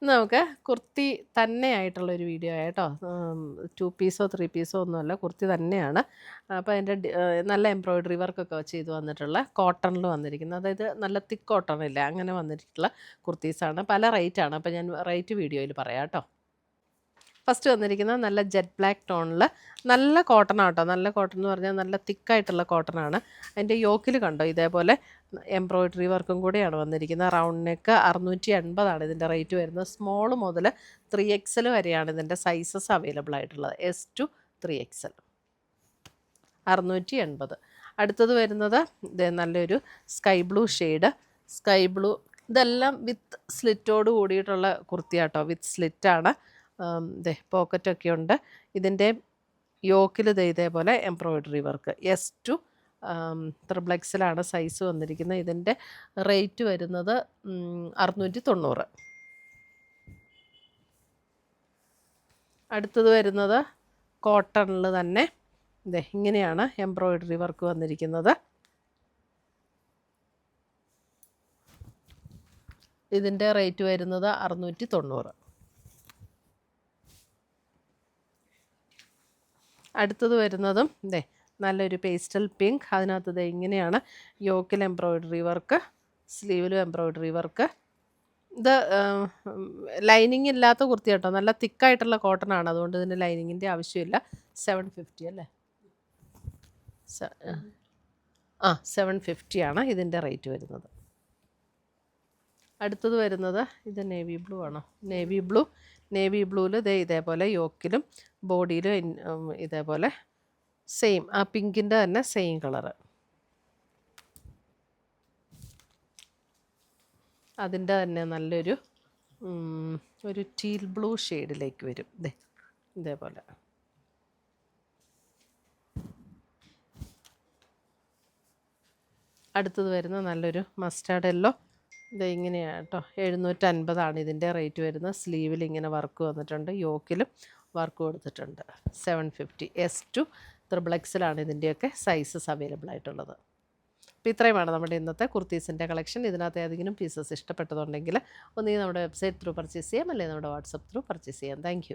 നമുക്ക് കുർത്തി തന്നെയായിട്ടുള്ളൊരു വീഡിയോ ആയിട്ടോ. 2 piezo 3 piezo ഒന്നുമല്ല, കുർത്തി തന്നെയാണ്. അപ്പോൾ അതിൻ്റെ നല്ല എംബ്രോയ്ഡറി വർക്കൊക്കെ ചെയ്ത് വന്നിട്ടുള്ള കോട്ടണിൽ വന്നിരിക്കുന്നത്, അതായത് നല്ല തിക്ക് കോട്ടൺ ഇല്ല, അങ്ങനെ വന്നിട്ടുള്ള കുർത്തീസാണ്. പല റേറ്റാണ്, അപ്പോൾ ഞാൻ റേറ്റ് വീഡിയോയിൽ പറയാം കേട്ടോ. ഫസ്റ്റ് വന്നിരിക്കുന്നത് നല്ല ജെറ്റ് ബ്ലാക്ക് ടോണിൽ നല്ല കോട്ടൺ ആട്ടോ. നല്ല കോട്ടൺ എന്ന് പറഞ്ഞാൽ നല്ല തിക്കായിട്ടുള്ള കോട്ടണാണ്. അതിൻ്റെ യോക്കിൽ കണ്ടോ ഇതേപോലെ എംബ്രോയ്ഡറി വർക്കും കൂടെയാണ് വന്നിരിക്കുന്നത്. റൗണ്ട് നെക്ക് 680 ഇതിൻ്റെ റേറ്റ് വരുന്നത്. സ്മോൾ മുതൽ 3XL വരെയാണ് ഇതിൻ്റെ സൈസസ് അവൈലബിൾ ആയിട്ടുള്ളത്. S to 3XL 680. അടുത്തത് വരുന്നത് ഇത് നല്ലൊരു sky blue shade. Sky blue, ഇതെല്ലാം വിത്ത് സ്ലിറ്റോട് കൂടിയിട്ടുള്ള കുർത്തിയാട്ടോ. വിത്ത് സ്ലിറ്റാണ്. പോക്കറ്റൊക്കെ ഉണ്ട്. ഇതിൻ്റെ യോക്കിൽ ഇതേപോലെ embroidery work. S to XXL size വന്നിരിക്കുന്നത്. ഇതിൻ്റെ റേറ്റ് വരുന്നത് 690. അടുത്തത് വരുന്നത് കോട്ടണിൽ തന്നെ ഇങ്ങനെയാണ് എംബ്രോയ്ഡറി വർക്ക് വന്നിരിക്കുന്നത്. ഇതിൻ്റെ റേറ്റ് വരുന്നത് 690. അടുത്തത് വരുന്നതും നല്ലൊരു പേസ്റ്റൽ പിങ്ക്. അതിനകത്ത് ഇങ്ങനെയാണ് യോക്കിൽ എംബ്രോയ്ഡറി വർക്ക്, സ്ലീവിലും എംബ്രോയ്ഡറി വർക്ക്. ഇത് ലൈനിങ് ഇല്ലാത്ത കുർത്തി കേട്ടോ. നല്ല തിക്കായിട്ടുള്ള കോട്ടൺ ആണ്, അതുകൊണ്ട് ഇതിന് ലൈനിങ്ങിൻ്റെ ആവശ്യമില്ല. 750 അല്ലേ? 750 ഇതിൻ്റെ റേറ്റ് വരുന്നത്. അടുത്തത് വരുന്നത് ഇത് നേവി ബ്ലൂ ആണോ? നേവി ബ്ലൂവിൽ ഇതേപോലെ യോക്കിലും ബോഡിയിലും ഇതേപോലെ സെയിം ആ പിങ്കിൻ്റെ തന്നെ സെയിം കളറ്. അതിൻ്റെ തന്നെ നല്ലൊരു ഒരു ടീൽ ബ്ലൂ ഷെയ്ഡിലേക്ക് വരും. ഇതേപോലെ. അടുത്തത് വരുന്ന നല്ലൊരു മസ്റ്റാർഡ് യെല്ലോ. ഇങ്ങനെയാണ് കേട്ടോ. 750 ഇതിൻ്റെ റേറ്റ് വരുന്നത്. സ്ലീവിൽ ഇങ്ങനെ വർക്ക് വന്നിട്ടുണ്ട്, യോക്കിലും വർക്ക് കൊടുത്തിട്ടുണ്ട്. 750. S to XXL ഇതിൻ്റെയൊക്കെ സൈസസ് അവൈലബിൾ ആയിട്ടുള്ളത്. അപ്പോൾ ഇത്രയുമാണ് നമ്മുടെ ഇന്നത്തെ കുർത്തീസിൻ്റെ കളക്ഷൻ. ഇതിനകത്ത് ഏതെങ്കിലും പീസസ് ഇഷ്ടപ്പെട്ടതുണ്ടെങ്കിൽ ഒന്നുകിൽ നമ്മുടെ വെബ്സൈറ്റ് ത്രൂ പർച്ചേസ് ചെയ്യാം, അല്ലെങ്കിൽ നമ്മുടെ വാട്സപ്പ് ത്രൂ പർച്ചേസ് ചെയ്യാം. താങ്ക്